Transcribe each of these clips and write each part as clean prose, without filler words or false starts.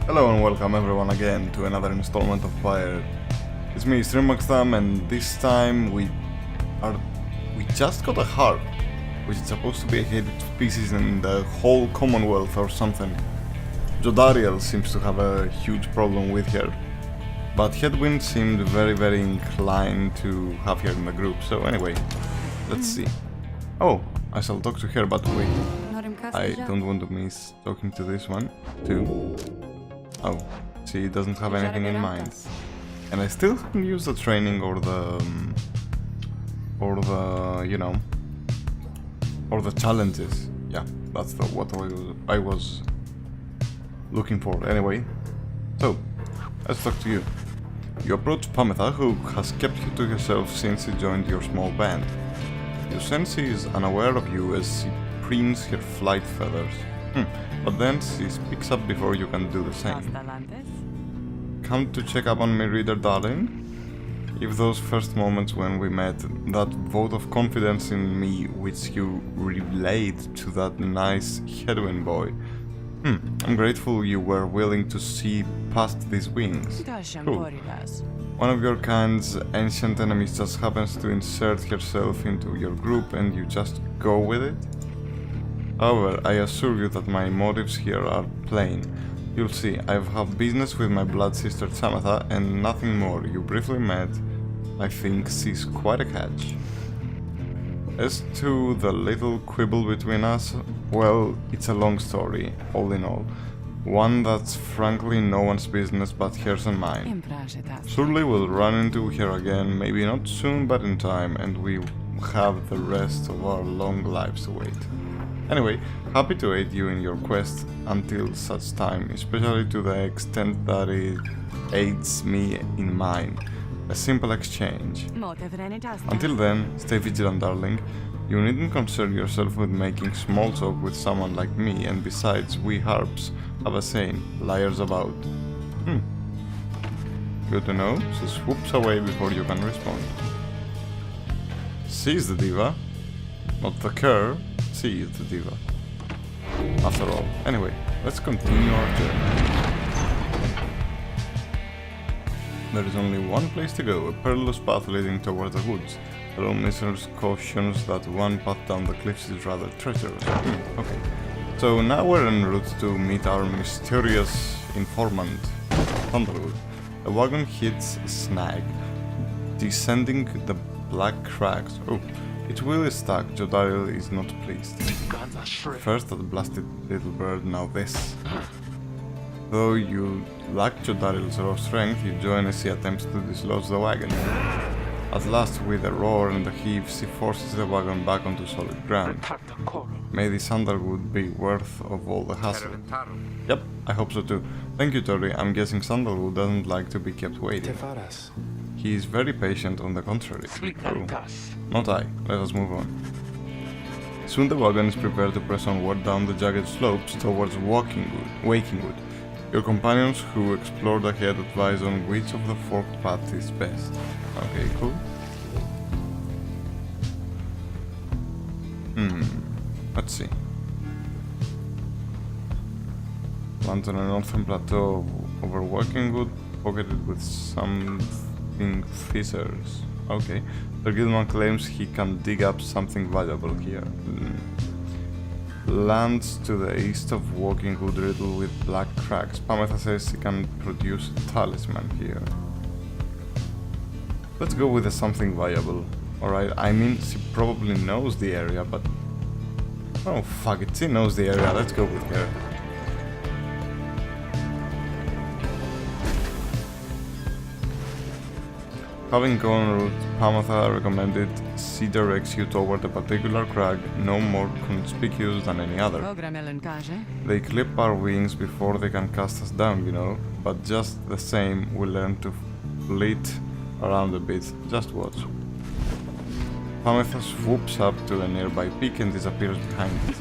Hello and welcome everyone again to another installment of Pyre. It's me, StreampunkStam, and this time we just got a harp, which is supposed to be a hated species in the whole Commonwealth or something. Jodariel seems to have a huge problem with her, but Headwind seemed very inclined to have her in the group, so anyway, let's see. Oh, I shall talk to her, but wait, I don't want to miss talking to this one, too. Oh, she doesn't have anything in mind. And I still haven't used the training or the challenges. Yeah, that's what I was looking for. Anyway, so, let's talk to you. You approach Pametha, who has kept you to herself since she joined your small band. You sense she is unaware of you as she preens her flight feathers. But then she speaks up before you can do the same. Come to check up on me, reader darling? If those first moments when we met, that vote of confidence in me which you relayed to that nice Headwind boy, I'm grateful you were willing to see past these wings. Cool. One of your kind's ancient enemies just happens to insert herself into your group and you just go with it? However, I assure you that my motives here are plain. You'll see, I have business with my blood sister Samatha and nothing more. You briefly met. I think she's quite a catch. As to the little quibble between us, well, it's a long story, all in all. One that's frankly no one's business but hers and mine. Surely we'll run into her again, maybe not soon but in time, and we have the rest of our long lives to wait. Anyway, happy to aid you in your quest until such time, especially to the extent that it aids me in mine. A simple exchange. Until then, stay vigilant, darling. You needn't concern yourself with making small talk with someone like me, and besides, we harps have a saying, liars about. Good to know, she swoops away before you can respond. She's the diva, not the cur. She is the diva. After all. Anyway, let's continue our journey. There is only one place to go, a perilous path leading towards the woods. The lone listeners cautions that one path down the cliffs is rather treacherous. Okay. So now we're en route to meet our mysterious informant, Thunderwood. The wagon hits a snag, descending the black crags. Oh. Its wheel is stuck. Jodariel is not pleased. First that blasted little bird, now this. Though you lack Jodariel's raw strength, you join as he attempts to dislodge the wagon. At last, with a roar and a heave, she forces the wagon back onto solid ground. May this Sandalwood be worth of all the hassle. Yep, I hope so too. Thank you, Tori. I'm guessing Sandalwood doesn't like to be kept waiting. He is very patient, on the contrary. Oh. Not I. Let us move on. Soon the wagon is prepared to press onward down the jagged slopes towards Wakingwood. Your companions who explored ahead advise on which of the forked path is best. Okay, cool. Let's see. Land on a northern plateau over Wakingwood, pocketed with something fissures. Okay. The guildman claims he can dig up something valuable here. Lands to the east of Wakingwood riddled with black cracks. Pametha says he can produce a talisman here. Let's go with something valuable. Alright, I mean, she probably knows the area, but... Oh, fuck it, she knows the area, let's go with her. Having gone en route, Pametha recommended she directs you toward a particular crag, no more conspicuous than any other. They clip our wings before they can cast us down, you know, but just the same, we learn to flit around a bit. Just watch. Pametha swoops up to a nearby peak and disappears behind it.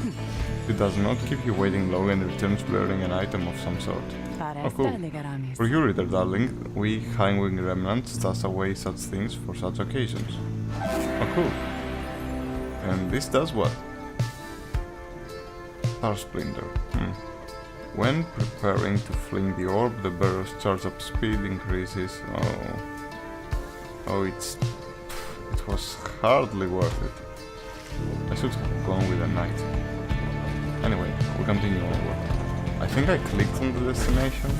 It does not keep you waiting long and returns bearing an item of some sort. Oh, cool. For you, reader darling, we Hindwing remnants stash away such things for such occasions. Oh, cool. And this does what? Star Splinter. When preparing to fling the orb, the bearer's charge-up speed increases. Oh, it was hardly worth it. I should have gone with a knight. Anyway, we continue onward. I think I clicked on the destination.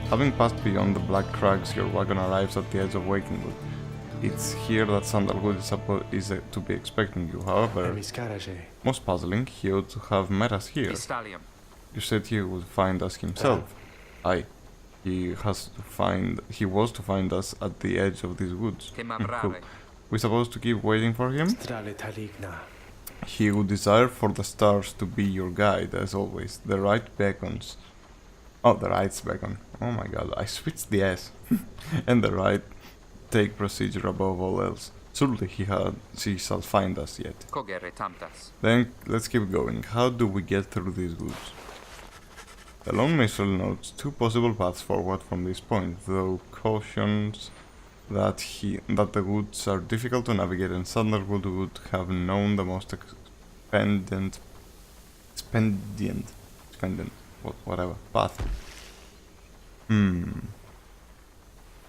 Having passed beyond the Black Crags, your wagon arrives at the edge of Wakingwood. It's here that Sandalwood is to be expecting you. However, most puzzling, he ought to have met us here. You said he would find us himself. Aye. He was to find us at the edge of these woods. Cool. We supposed to keep waiting for him? He would desire for the stars to be your guide, as always. The rite beckons. Oh, the rites beckon. Oh my god, I switched the S. And the rite take procedure above all else. Surely she shall find us yet. Then let's keep going. How do we get through these woods? The lone minstrel notes 2 possible paths forward from this point, though cautions that the woods are difficult to navigate and Sandalwood would have known the most expedient whatever path.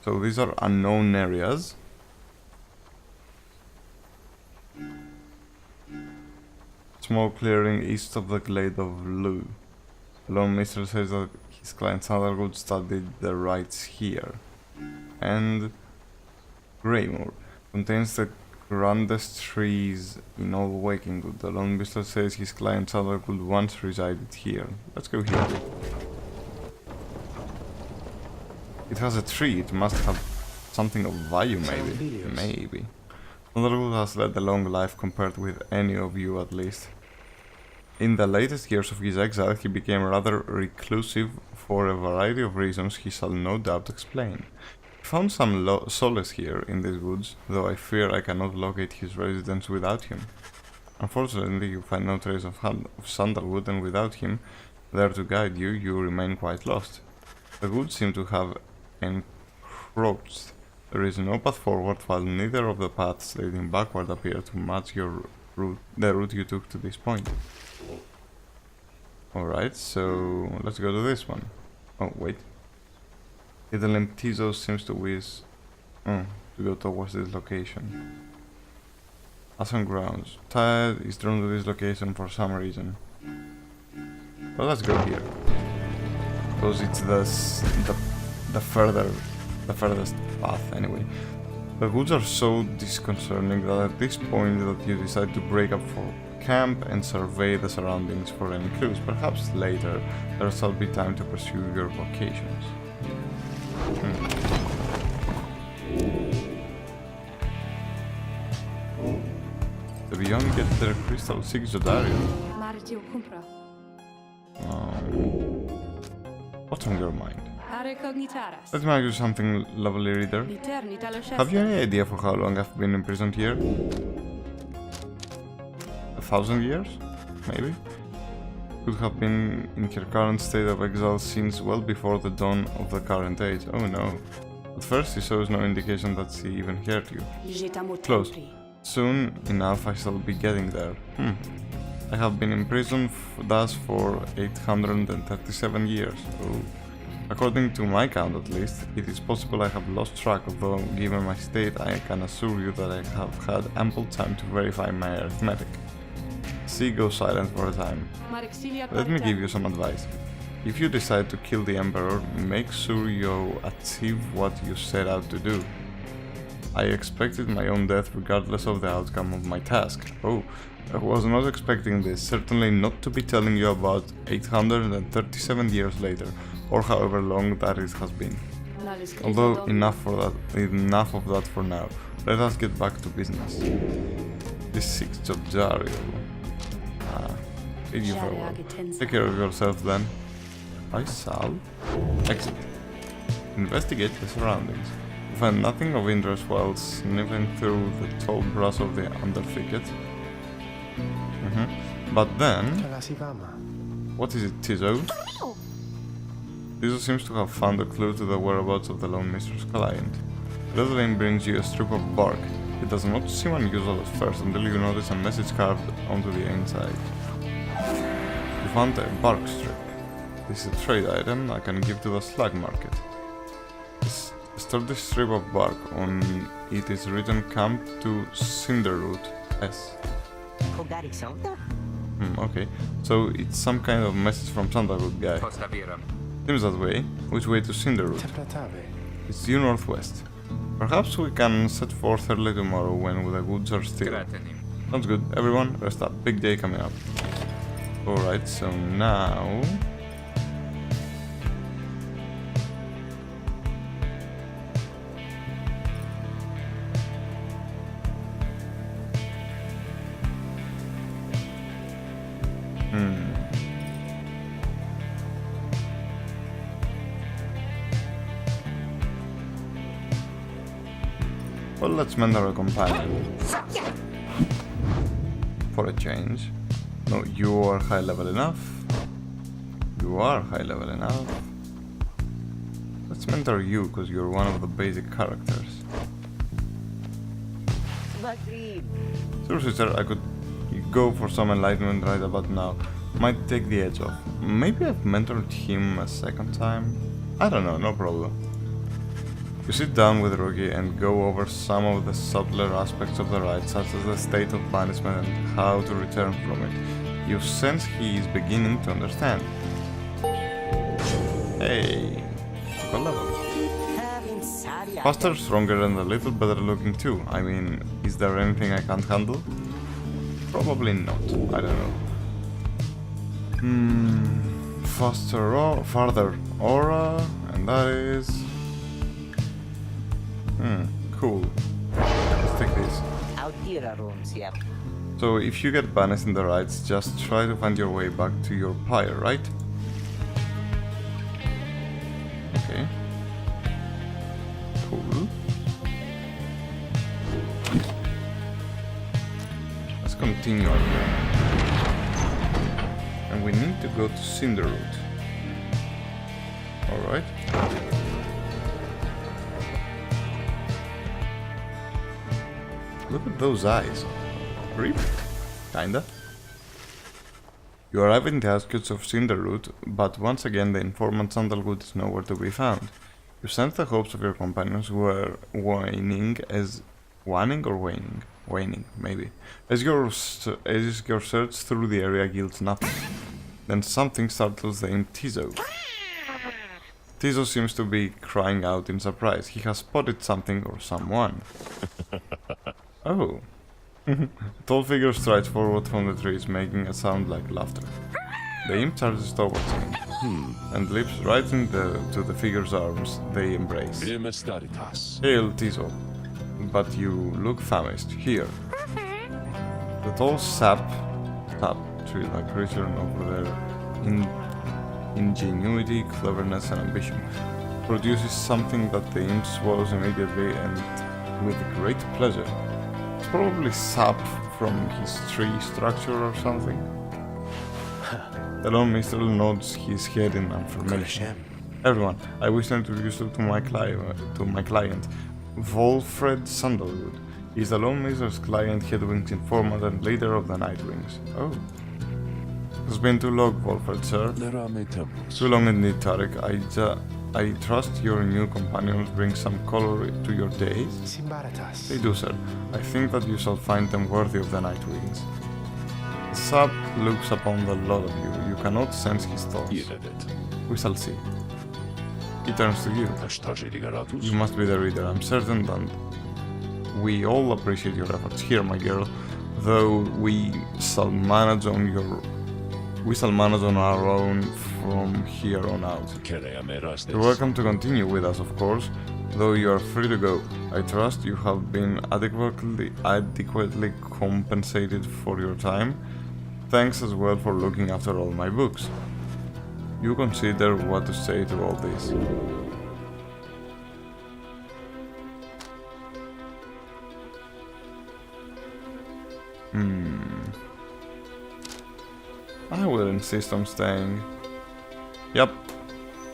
So these are unknown areas. Small clearing east of the glade of Lou. The lone minstrel says that his client Sandalwood studied the rites here. And Greymoor contains the grandest trees in all Wakingwood. The lone minstrel says his client Sandalwood once resided here. Let's go here. It has a tree, it must have something of value, maybe. Maybe. Sandalwood has led a long life compared with any of you at least. In the latest years of his exile, he became rather reclusive for a variety of reasons he shall no doubt explain. He found some solace here in these woods, though I fear I cannot locate his residence without him. Unfortunately, you find no trace of Sandalwood, and without him there to guide you, you remain quite lost. The woods seem to have encroached. There is no path forward, while neither of the paths leading backward appear to match the route you took to this point. Alright, so let's go to this one. Oh, wait. Little Limtizo seems to wish to go towards this location. Awesome grounds. Tide is drawn to this location for some reason. Well, let's go here. Because it's the furthest path anyway. The woods are so disconcerting that at this point that you decide to break up for camp and survey the surroundings for any clues. Perhaps later there shall be time to pursue your vocations. The beyond get their crystal 6 Zodarian. What's on your mind? Let me ask you something, lovely reader. Have you any idea for how long I've been imprisoned here? 1,000 years? Maybe? Could have been in her current state of exile since well before the dawn of the current age. Oh no. At first she shows no indication that she even heard you. Close. Soon enough I shall be getting there. I have been imprisoned thus for 837 years. Oh. According to my count at least, it is possible I have lost track, although given my state I can assure you that I have had ample time to verify my arithmetic. She goes silent for a time. Let me give you some advice. If you decide to kill the Emperor, make sure you achieve what you set out to do. I expected my own death regardless of the outcome of my task. Oh, I was not expecting this, certainly not to be telling you about 837 years later, or however long that it has been. Although enough of that for now. Let us get back to business. This 6 Jobjario. Bid you farewell. Take care of yourself then. I shall. Exit. Investigate the surroundings. You find nothing of interest while sniffing through the tall grass of the underthicket. But then... What is it, Tizo? Tizo seems to have found a clue to the whereabouts of the lone mistress client. The little lane brings you a strip of bark. It does not seem unusual at first until you notice a message carved onto the inside. You found a bark strip. This is a trade item I can give to the slag market. This sturdy strip of bark, on it is written Camp to Cinderroot S. Okay, so it's some kind of message from Sandalwood guy. Seems that way. Which way to Cinderroot? It's due northwest. Perhaps we can set forth early tomorrow when the woods are still. Sounds good. Everyone, rest up. Big day coming up. Alright, so now... Well, let's mentor a companion. For a change. No, you are high level enough. You are high level enough. Let's mentor you, because you're one of the basic characters. Seriously, sir, I could go for some enlightenment right about now. Might take the edge off. Maybe I've mentored him a second time? I don't know, no problem. You sit down with Rogi and go over some of the subtler aspects of the rite, such as the state of banishment and how to return from it. You sense he is beginning to understand. Hey, good level. Faster, stronger, and a little better looking too. I mean, is there anything I can't handle? Probably not. I don't know. Faster, farther aura, and that is... cool. Let's take this. So if you get banished in the rites, just try to find your way back to your pyre, right? Okay. Cool. Let's continue on here. And we need to go to Cinderroot. Alright. Look at those eyes. Creepy. Kinda. You arrive in the outskirts of Cinderroot, but once again the informant Sandalwood is nowhere to be found. You sense the hopes of your companions were waning, maybe. As your search through the area yields nothing. Then something startles the imp Tizo. Tizo seems to be crying out in surprise. He has spotted something or someone. Oh. A tall figure strides forward from the trees, making a sound like laughter. The imp charges towards him, and leaps right to the figure's arms. They embrace. Hail, Tizo. But you look famished. Here. The tall sap tree-like creature over their ingenuity, cleverness, and ambition produces something that the imp swallows immediately and with great pleasure. It's probably sap from his tree structure or something. The lone minstrel nods his head in affirmation. Everyone, I wish to introduce you to my client, Volfred Sandalwood. He's the lone minstrel's client, Headwing's informant, and leader of the Nightwings. Oh. It's been too long, Volfred, sir. Too long indeed, Tarek. I trust your new companions bring some color to your days? They do, sir. I think that you shall find them worthy of the Nightwings. The sap looks upon the lot of you. You cannot sense his thoughts. We shall see. He turns to you. You must be the reader, I'm certain that we all appreciate your efforts here, my girl, though we shall manage on our own from here on out. You're welcome to continue with us, of course, though you are free to go. I trust you have been adequately compensated for your time. Thanks as well for looking after all my books. You consider what to say to all this. I will insist on staying. Yep,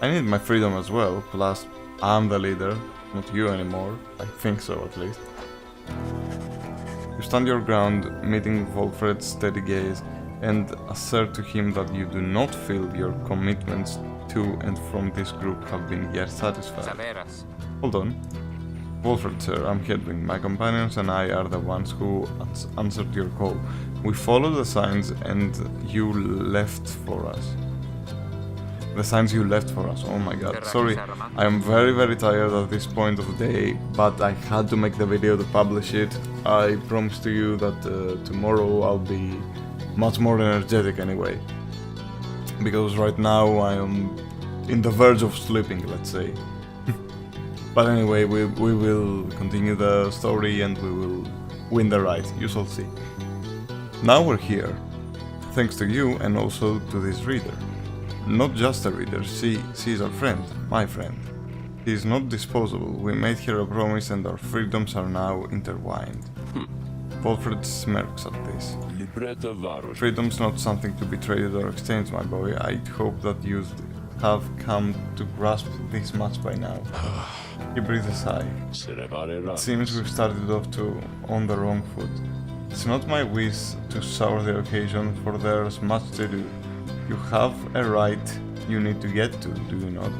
I need my freedom as well, plus I'm the leader, not you anymore. I think so, at least. You stand your ground, meeting Volfred's steady gaze. and assert to him that you do not feel your commitments to and from this group have been yet satisfied. Hold on. Wolfred, sir, I'm Hedwig. My companions and I are the ones who answered your call. We followed the signs and you left for us. The signs you left for us, oh my god. Sorry, I am very tired at this point of the day, but I had to make the video to publish it. I promise to you that tomorrow I'll be much more energetic anyway. Because right now I am in the verge of sleeping, let's say. But anyway, we will continue the story and we will win the rite, you shall see. Now we're here, thanks to you and also to this reader. Not just a reader, she's our friend, my friend. She is not disposable, we made her a promise and our freedoms are now intertwined. Wolfred smirks at this. Freedom's not something to be traded or exchanged, my boy. I hope that you have come to grasp this much by now. He breathes a sigh. It seems we've started off on the wrong foot. It's not my wish to sour the occasion, for there's much to do. You have a rite you need to get to, do you not?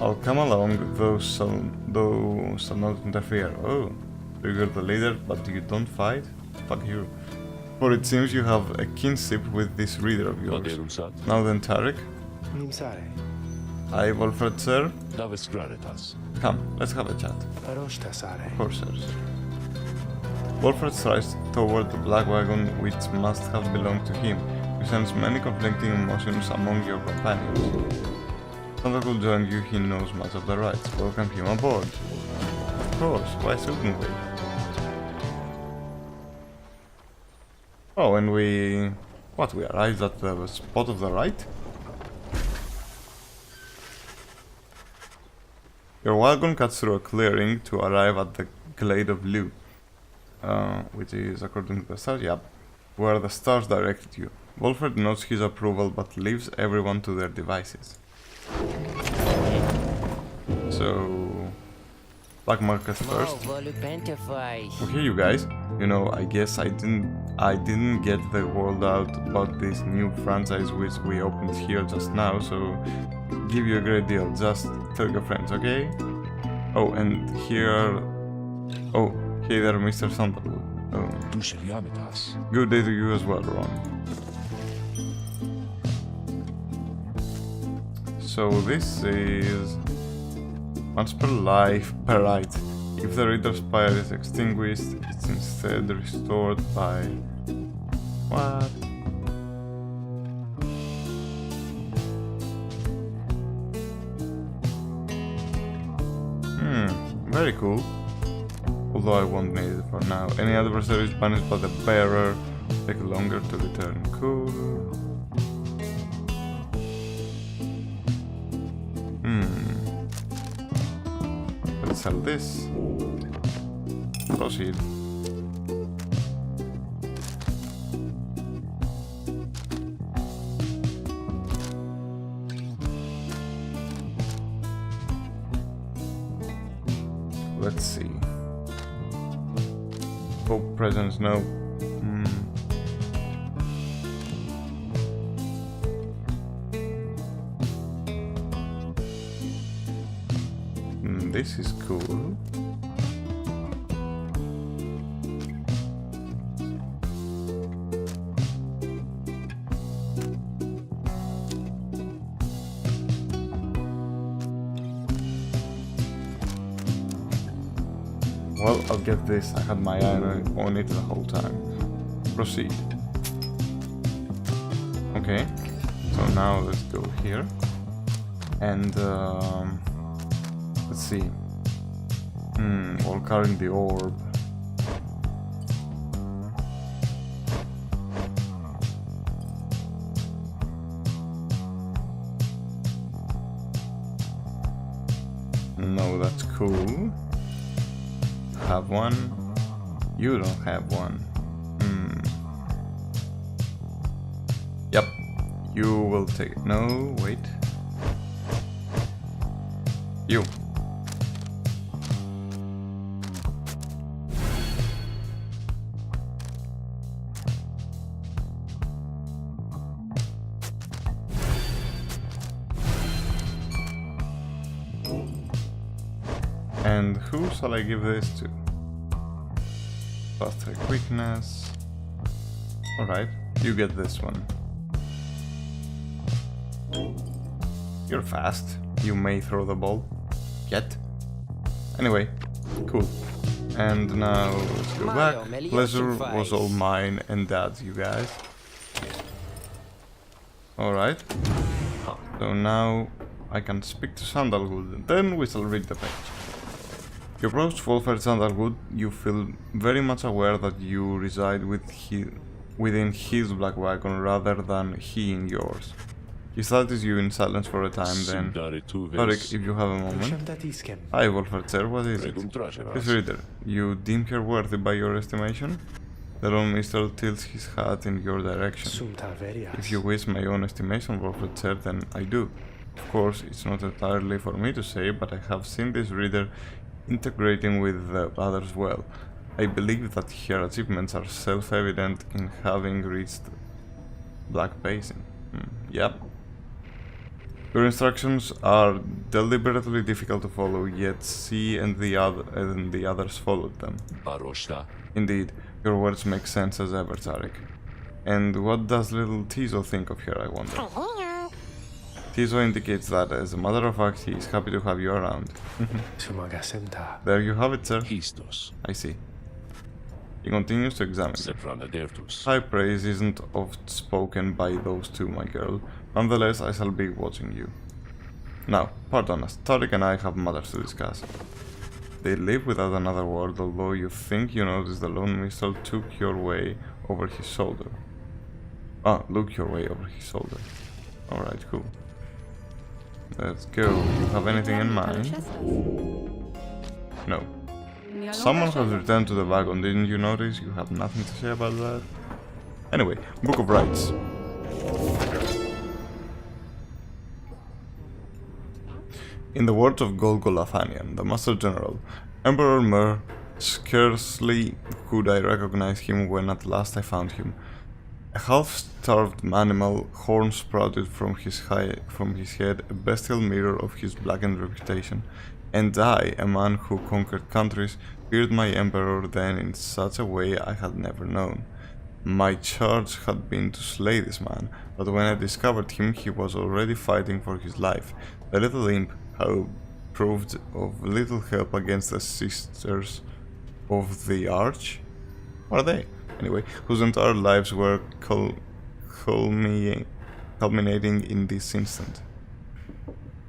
I'll come along, though shall not interfere. Oh, so you're the leader, but you don't fight? Fuck you. For it seems you have a kinship with this reader of yours. Now then, Tarek? Hi, Wolfred, sir. Come, let's have a chat. Of course, sir. Wolfred strides toward the black wagon which must have belonged to him. You sense many conflicting emotions among your companions. Santa will join you, he knows much of the rites. Welcome him aboard. Of course, why shouldn't we? Oh, and we arrived at the spot of the rite? Your wagon cuts through a clearing to arrive at the Glade of Lu, which is, according to the stars, where the stars directed you. Wolfred nods his approval but leaves everyone to their devices. So, black market first. Okay, you guys. You know, I guess I didn't get the word out about this new franchise which we opened here just now, so give you a great deal. Just tell your friends, okay? Oh, and here. Oh, hey there, Mr. Sandalwood. Oh. Good day to you as well, Ron. So this is once per life per rite. If the reader's pyre is extinguished, it's instead restored by what? Very cool. Although I won't need it for now. Any adversary is banished by the bearer. Take longer to return. Cool. Let's sell this. Proceed. Let's see. Pope presence, no. This is cool. Well, I'll get this. I had my eye on it the whole time. Proceed. Okay. So now let's go here. And let's see. All carrying the orb. No, that's cool. Have one. You don't have one. Yep. You will take it. No, wait. You. And who shall I give this to? Faster quickness. Alright, you get this one. You're fast. You may throw the ball. Yet. Anyway, cool. And now let's go back. Pleasure was all mine and Dad's, you guys. Alright. So now I can speak to Sandalwood, and then we shall read the page. You approach Wolfert Sandalwood, you feel very much aware that you reside within his black wagon rather than he in yours. He studies you in silence for a time, then... Thorik, if you have a moment. Hi, Wolfert, sir, what is it? Please, reader, you deem her worthy by your estimation? The lone minstrel tilts his hat in your direction. If you wish my own estimation, Wolfert, sir, then I do. Of course, it's not entirely for me to say, but I have seen this reader integrating with the others well. I believe that her achievements are self-evident in having reached Black Basin. Yep. Your instructions are deliberately difficult to follow, yet she and the others followed them. Indeed, your words make sense as ever, Tarek. And what does little Tizo think of her, I wonder? Tizo indicates that, as a matter of fact, he is happy to have you around. There you have it, sir. I see. He continues to examine. High praise isn't oft spoken by those two, my girl. Nonetheless, I shall be watching you. Now, pardon us, Tarek and I have matters to discuss. They live without another word, although you think you notice the lone minstrel took your way over his shoulder. Look your way over his shoulder. Alright, cool. Let's go. You have anything in mind? No. Someone has returned to the wagon, didn't you notice? You have nothing to say about that? Anyway, Book of Rites. In the words of Golgolathanian, the Master General, Emperor Mer, scarcely could I recognize him when at last I found him. A half-starved animal, horns sprouted from his head, a bestial mirror of his blackened reputation. And I, a man who conquered countries, feared my emperor then in such a way I had never known. My charge had been to slay this man, but when I discovered him he was already fighting for his life. The little imp, how proved of little help against the sisters of the Arch? What are they? Anyway, whose entire lives were culminating in this instant.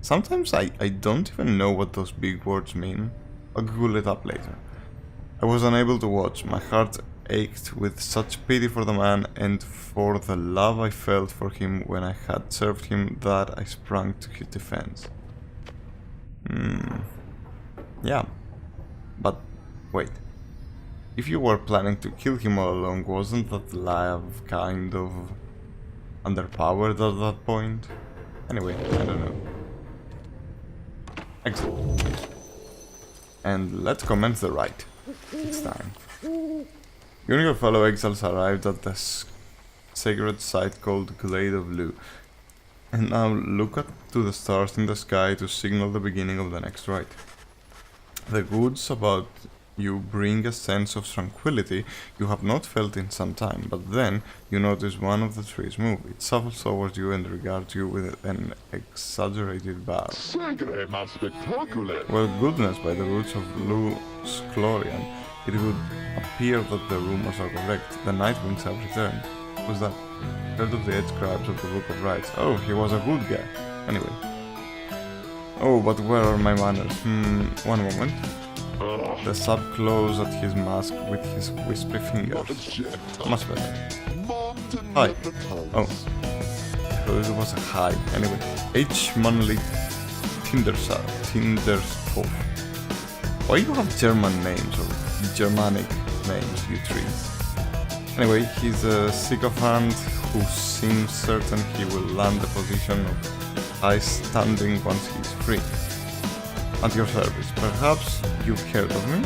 Sometimes I don't even know what those big words mean. I'll Google it up later. I was unable to watch. My heart ached with such pity for the man and for the love I felt for him when I had served him that I sprang to his defense. Yeah. But wait. If you were planning to kill him all along, wasn't that love kind of underpowered at that point? Anyway, I don't know. Exile. And let's commence the rite. It's time. You and your fellow exiles arrived at the sacred site called Glade of Lu. And now look up to the stars in the sky to signal the beginning of the next rite. The goods about you bring a sense of tranquility you have not felt in some time, but then you notice one of the trees move. It shuffles towards you and regards you with an exaggerated bow. Well, goodness, by the roots of Lu Sclorian, it would appear that the rumors are correct. The Nightwings have returned. Who's that? Heard of the Edge Scribes of the Book of Rites. Oh, he was a good guy. Anyway. Oh, but where are my manners? One moment. The sub claws at his mask with his wispy fingers. Much better. Hi. Oh. So it was a hi. Anyway. H. Monolith Tinderskopf. Why you have German names or Germanic names, you trees? Anyway, he's a sycophant who seems certain he will land a position of high standing once he's free. At your service. Perhaps you've heard of me?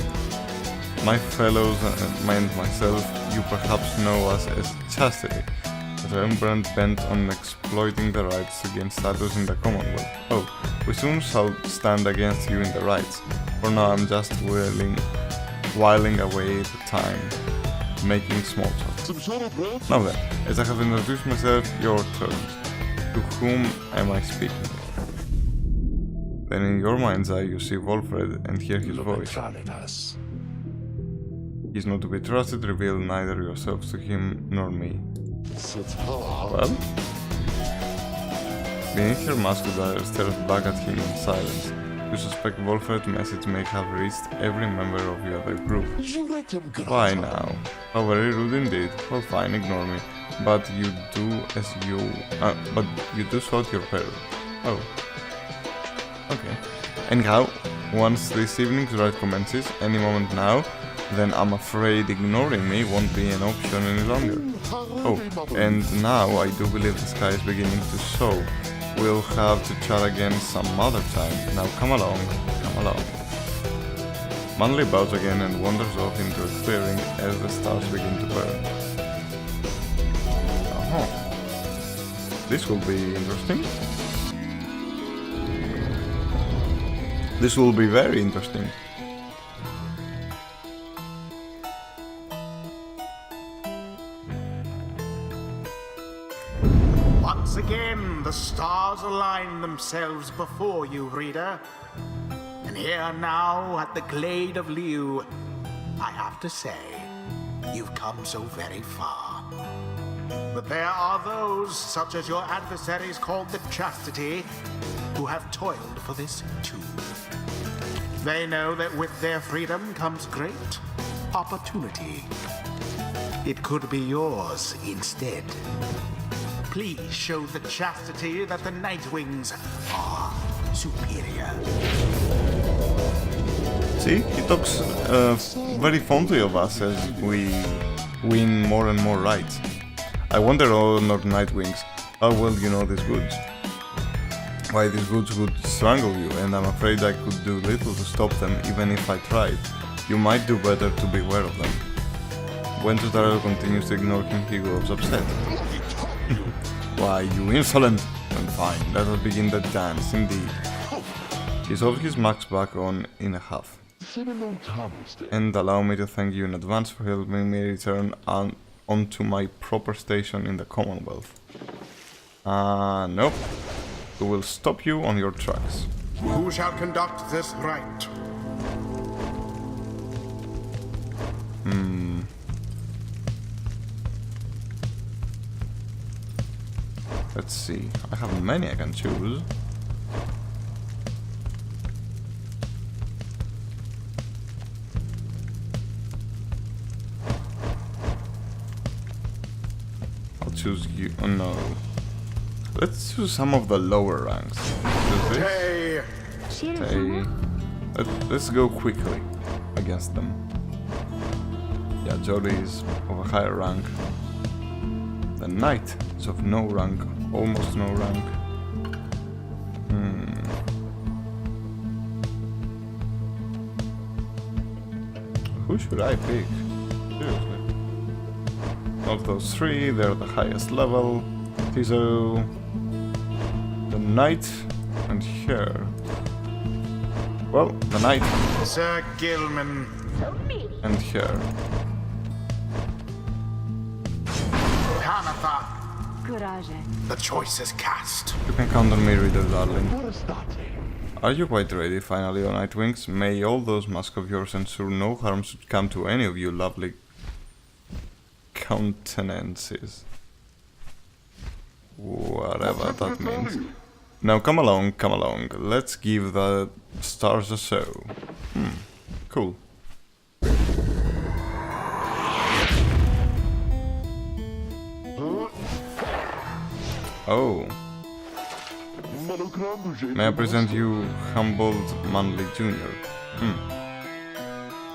My fellows and myself, you perhaps know us as Chastity. a remembrance bent on exploiting the rites to gain status in the Commonwealth. Oh, we soon shall stand against you in the rites. For now I'm just whiling away the time, making small talk. Now then, as I have introduced myself, your turn. To whom am I speaking? Then in your mind's eye you see Wolfred and hear his voice. He is not to be trusted, reveal neither yourselves to him nor me. Well? Beneath her mask, Dyer stares back at him in silence. You suspect Wolfred's message may have reached every member of the other group. Why now? How very rude indeed. Well fine, ignore me. But you do so at your peril. Oh. Okay. Anyhow, once this evening's rite commences, any moment now, then I'm afraid ignoring me won't be an option any longer. Oh, and now I do believe the sky is beginning to show. We'll have to chat again some other time. Now come along, come along. Manley bows again and wanders off into a clearing as the stars begin to burn. This will be interesting. This will be very interesting. Once again, the stars align themselves before you, reader. And here now, at the Glade of Liu, I have to say, you've come so very far. But there are those, such as your adversaries called the Chastity, who have toiled for this too. They know that with their freedom comes great opportunity. It could be yours instead. Please show the Chastity that the Nightwings are superior. See, he talks very fondly of us as we win more and more rights. I wonder, Honor Nightwings, how well you know these goods. Why these goods would strangle you, and I'm afraid I could do little to stop them even if I tried. You might do better to beware of them. When Tutarel continues to ignore him, he grows upset. Why, you insolent! And fine, let us begin the dance, indeed. He shoves his max back on in a huff. And allow me to thank you in advance for helping me return onto my proper station in the Commonwealth. Nope. We will stop you on your tracks. Who shall conduct this rite? Let's see. I have many I can choose. I'll choose you. Oh no. Let's choose some of the lower ranks. Hey. Let's go quickly against them. Yeah, Jody is of a higher rank. The Knight is of no rank, almost no rank. Who should I pick? Seriously. Of those three, they're the highest level. Tizo, the Knight, and here. Well, the Knight. Sir Gilman. And here. Hanatha. Courage. The choice is cast. You can count on me, reader darling. Are you quite ready, finally, O Nightwings? May all those masks of yours ensure no harm should come to any of you lovely countenances. Whatever that means. Now come along, let's give the stars a show. Cool. Oh. May I present you Humboldt Manley Jr.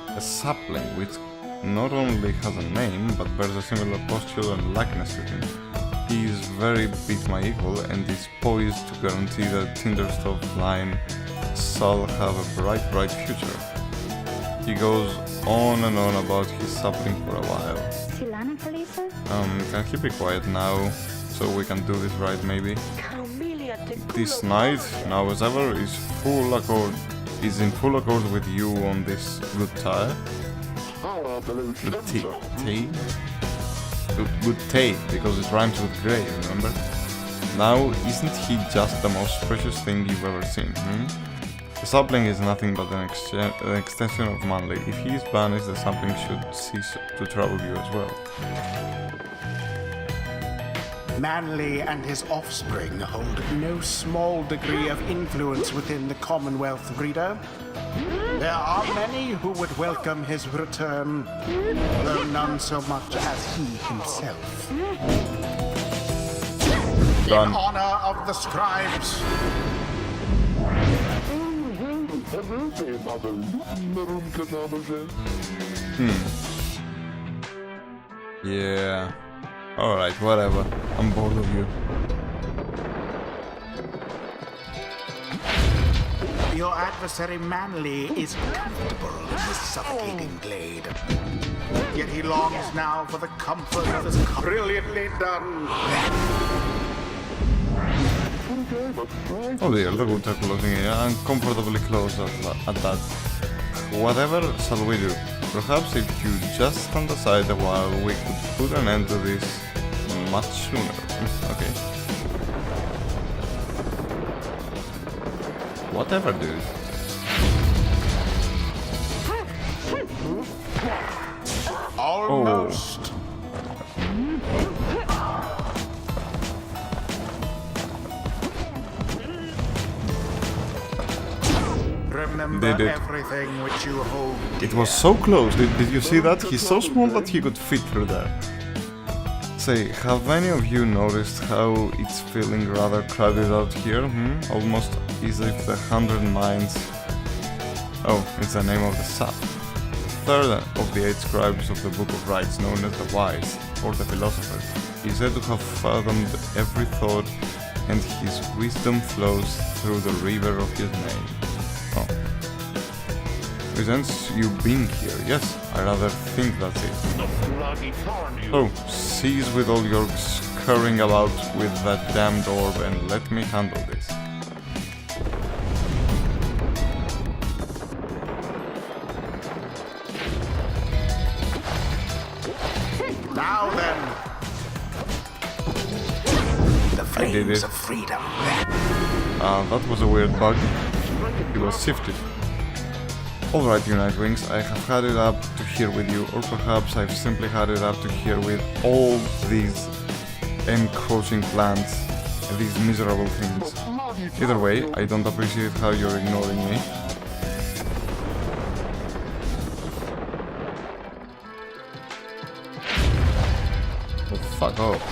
A sapling which not only has a name, but bears a similar posture and likeness to him. He is very bit my equal and is poised to guarantee that Tinderstoff line shall have a bright future. He goes on and on about his sapling for a while. Can he be quiet now, so we can do this right maybe? This knight, now as ever, is in full accord with you on this good tie. Good tea, because it rhymes with grey, remember? Now, isn't he just the most precious thing you've ever seen, The sapling is nothing but an extension of Manly. If he is banished, the sapling should cease to trouble you as well. Manly and his offspring hold no small degree of influence within the Commonwealth, reader. There are many who would welcome his return, though none so much as he himself. Done. In honor of the scribes. Yeah. Alright, whatever. I'm bored of you. Your adversary Manly is comfortable in this suffocating glade. Yet he longs now for the comfort of his brilliantly done. Oh dear, the woods are closing in. I'm comfortably close at that. Whatever shall we do? Perhaps if you just stand aside a while, we could put an end to this much sooner. Okay. Whatever, dude. Almost. Remember everything which you hold dear. It was so close. Did you see that? He's so small that he could fit through there. Say, have any of you noticed how it's feeling rather crowded out here? Almost as if the 100 Minds... Oh, it's the name of the sap. The third of the 8 scribes of the Book of Rites, known as the Wise, or the Philosophers, is said to have fathomed every thought, and his wisdom flows through the river of his name. Oh. Presents you being here, yes, I rather think that's it. So, cease with all your scurrying about with that damned orb and let me handle this. Now then, the flames of freedom. That was a weird bug. It was shifted. Alright, you Nightwings, I have had it up to here with you, or perhaps I've simply had it up to here with all these encroaching plants and these miserable things. Either way, I don't appreciate how you're ignoring me. Oh, fuck off.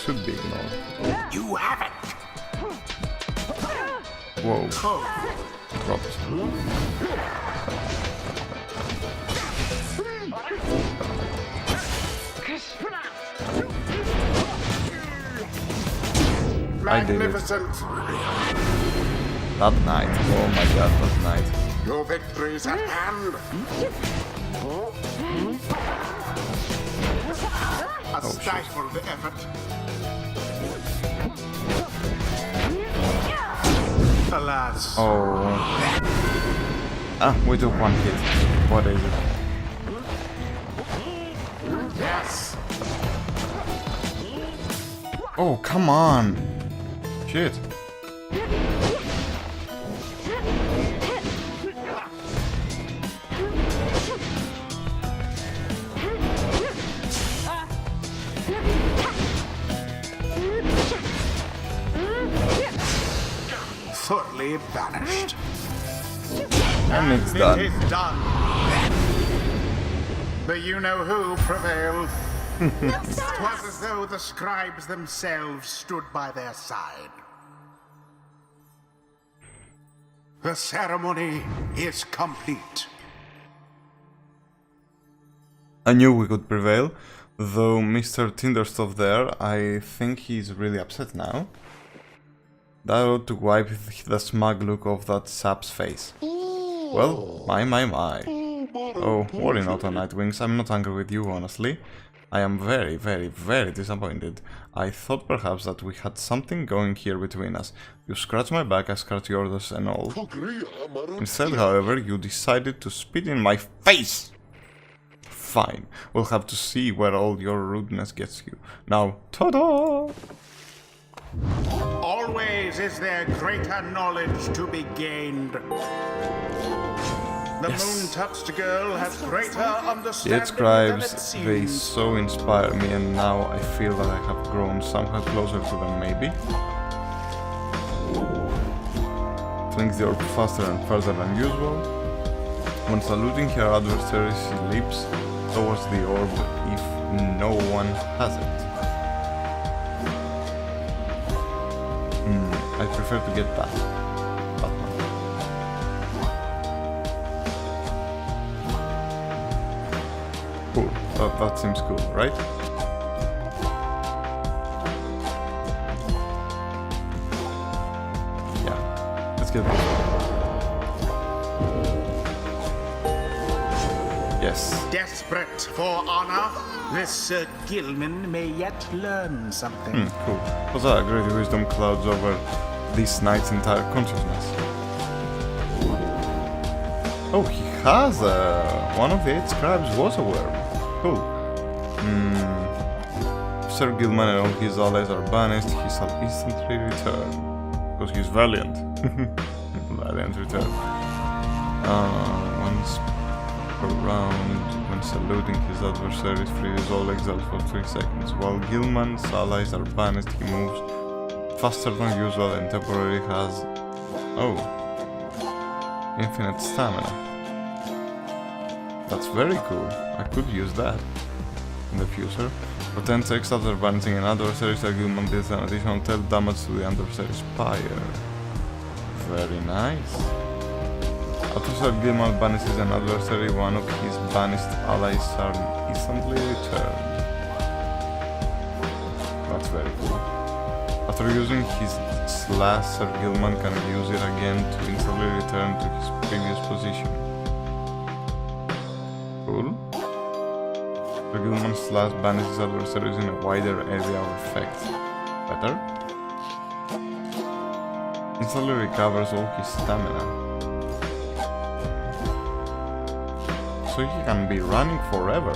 Should be ignored. You have it. Whoa. Oh. Dropped. Magnificent. That night. Oh my god, that night. Your victory's at hand. A stifled effort. Alas. Oh. Ah, we took one hit. What is it? Yes. Oh, come on. Shit. Thoroughly banished. And it's done. It is done. The you-know-who prevailed. 'Twas as though the scribes themselves stood by their side. The ceremony is complete. I knew we could prevail, though Mr. Tinderstove there, I think he's really upset now. That ought to wipe the smug look off that sap's face. Well, my. Oh, worry not on Nightwings, I'm not angry with you, honestly. I am very, very, very disappointed. I thought perhaps that we had something going here between us. You scratch my back, I scratch yours and all. Instead, however, you decided to spit in my face! Fine, we'll have to see where all your rudeness gets you. Now, ta-da! Always is there greater knowledge to be gained. The moon-touched girl has greater understanding Yet scribes, than it seems. they so inspire me, and now I feel that I have grown somehow closer to them, maybe? Flings the orb faster and further than usual. When saluting her adversary, she leaps towards the orb if no one has it. I prefer to get that. Cool. That seems cool, right? Yeah. Let's get this one. Yes. Desperate for honor, this Sir Gilman may yet learn something. Cool. Was that great wisdom clouds over this knight's entire consciousness? Oh, he has one of the 8 scribes was a worm. Cool. If Sir Gilman and all his allies are banished, he shall instantly return. Because he's valiant. Valiant return. Once per round, when saluting his adversaries, frees all exiles for 3 seconds. While Gilman's allies are banished, he moves faster than usual and temporarily has... Oh. Infinite stamina. That's very cool. I could use that in the future. For 10 seconds after banishing an adversary, Sir Gilman deals an additional 10 damage to the adversary's Pyre. Very nice. After Sir Gilman banishes an adversary, one of his banished allies are instantly returned. That's very cool. After using his slash, Sir Gilman can use it again to instantly return to his previous position. Cool. Sir Gilman's slash banishes adversaries in a wider area of effect. Better. Instantly recovers all his stamina. So he can be running forever.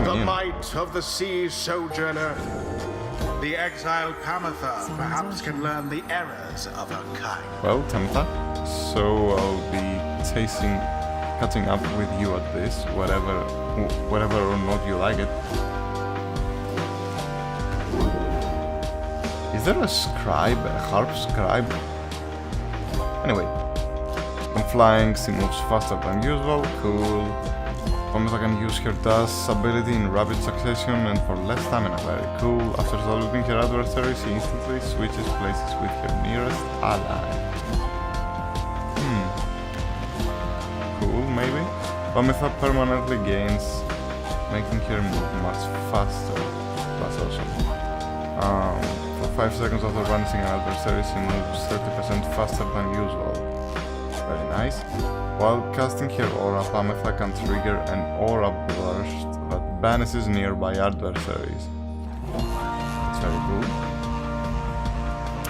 The might of the sea sojourner. The exile Pamatha perhaps can learn the errors of her kind. Well, Temta, so I'll be catching up with you at this, whatever or not you like it. Is there a scribe, a harp scribe? Anyway, when flying, she moves faster than usual, cool. Pamatha can use her dash ability in rapid succession and for less stamina, very cool. After saluting her adversary, she instantly switches places with her nearest ally. Cool, maybe? Pamatha permanently gains, making her move much faster. That's awesome. For 5 seconds after banishing an adversary, she moves 30% faster than usual. Very nice. While casting her aura, Pamatha can trigger an aura burst that banishes nearby adversaries. That's very cool.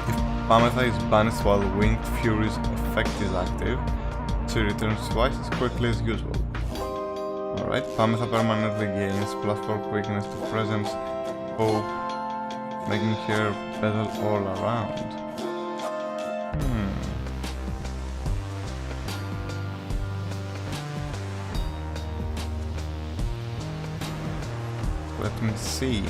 If Pamatha is banished while Winged Fury's effect is active, she returns twice as quickly as usual. Alright, Pamatha permanently gains +4 quickness to presence, hope, making her better all around. Let me see.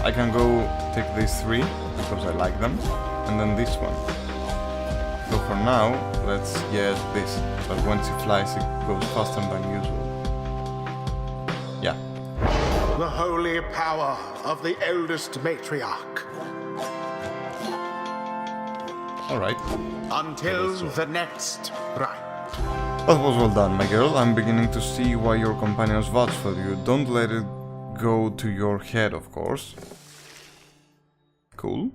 I can go take these 3 because I like them, and then this one. So for now, let's get this, but when she flies it goes faster than usual. Yeah. The holy power of the eldest matriarch. Alright. Until the next rite. That was well done, my girl. I'm beginning to see why your companions vouch for you. Don't let it go to your head, of course. Cool.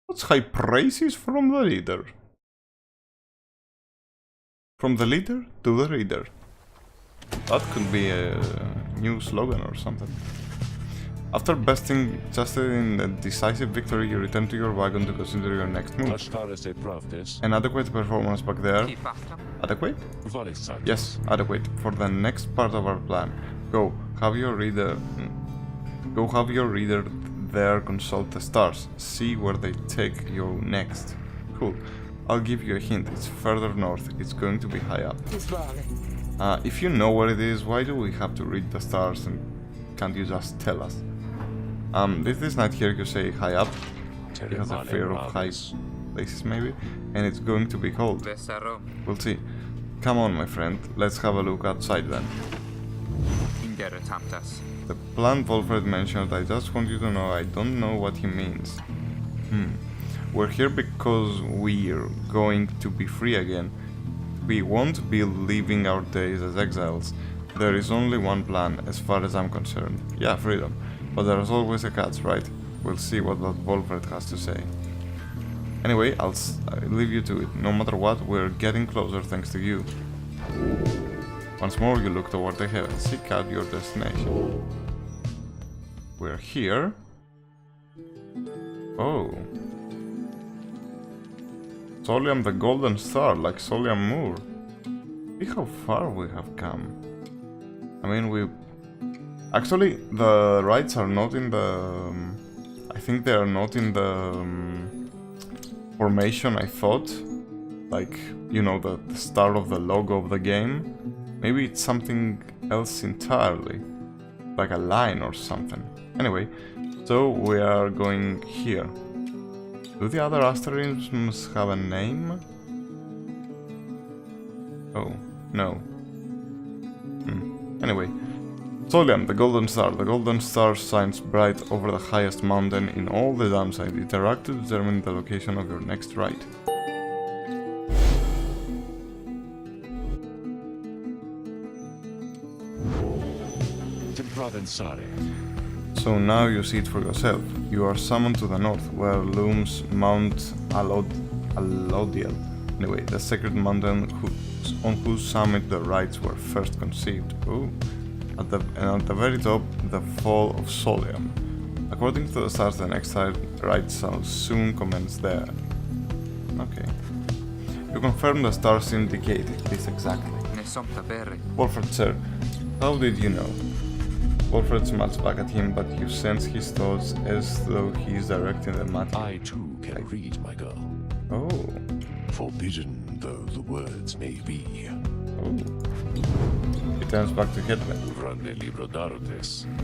That's high praises from the leader. From the leader to the reader. That could be a new slogan or something. After besting Chastain in a decisive victory, you return to your wagon to consider your next move. An adequate performance back there. Adequate? Yes, adequate. For the next part of our plan. Go have your reader there consult the stars. See where they take you next. Cool. I'll give you a hint. It's further north. It's going to be high up. If you know where it is, why do we have to read the stars and can't you just tell us? If this night here you say high up, it has a fear of high places maybe, and it's going to be cold. We'll see. Come on, my friend, let's have a look outside then. The plan Wolfred mentioned, I just want you to know I don't know what he means. We're here because we're going to be free again. We won't be living our days as exiles. There is only one plan, as far as I'm concerned. Yeah, freedom. But there's always a catch, right? We'll see what that Wolfred has to say. Anyway, I'll leave you to it. No matter what, we're getting closer thanks to you. Once more, you look toward the heavens. Seek out your destination. We're here. Oh. Soliam the Golden Star, like Soliam Moore. See how far we have come. I mean, actually, the rites are not in the... I think they are not in the formation I thought. Like, you know, the star of the logo of the game. Maybe it's something else entirely. Like a line or something. Anyway, so we are going here. Do the other asterisms have a name? Oh, no. Anyway, Soliam, the Golden Star. The Golden Star shines bright over the highest mountain in all the downside. Interact to determine the location of your next rite. So now you see it for yourself. You are summoned to the north, where looms Mount Alodiel. Anyway, the sacred mountain on whose summit the rites were first conceived. Ooh. And at the very top, the fall of Soliam. According to the stars, the next rite shall soon commence there. Okay. You confirm the stars indicate this exactly. Wolfred, sir, how did you know? Wolfred smiles back at him, but you sense his thoughts as though he is directing them at you. I too can read, my girl. Oh. Forbidden though the words may be. Oh. He turns back to Hedwig.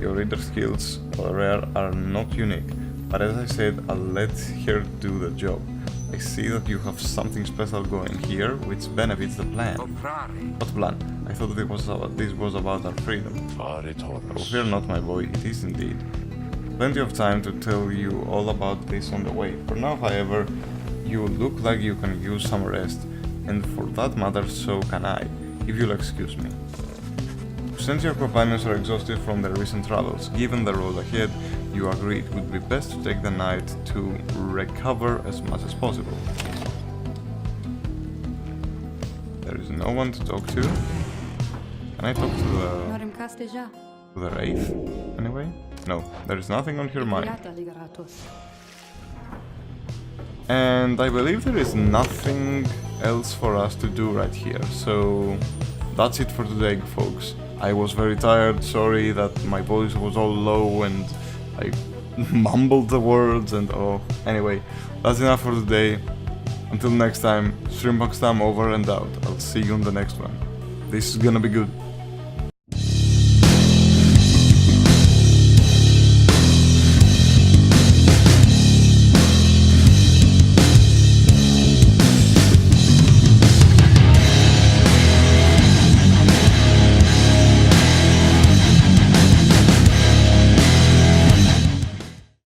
Your reader skills, while rare, are not unique, but as I said, I'll let her do the job. I see that you have something special going here, which benefits the plan. What plan? I thought this was about our freedom. Oh, fear not, my boy, it is indeed. Plenty of time to tell you all about this on the way. For now, however, you look like you can use some rest, and for that matter, so can I, if you'll excuse me. Since your companions are exhausted from their recent travels, given the road ahead, you agree it would be best to take the night to recover as much as possible. There is no one to talk to. Can I talk to the Wraith, anyway? No, there is nothing on her mind. And I believe there is nothing else for us to do right here, so that's it for today, folks. I was very tired, sorry that my voice was all low and I mumbled the words and oh, anyway, that's enough for today. Until next time, StreampunkStam over and out. I'll see you on the next one. This is gonna be good.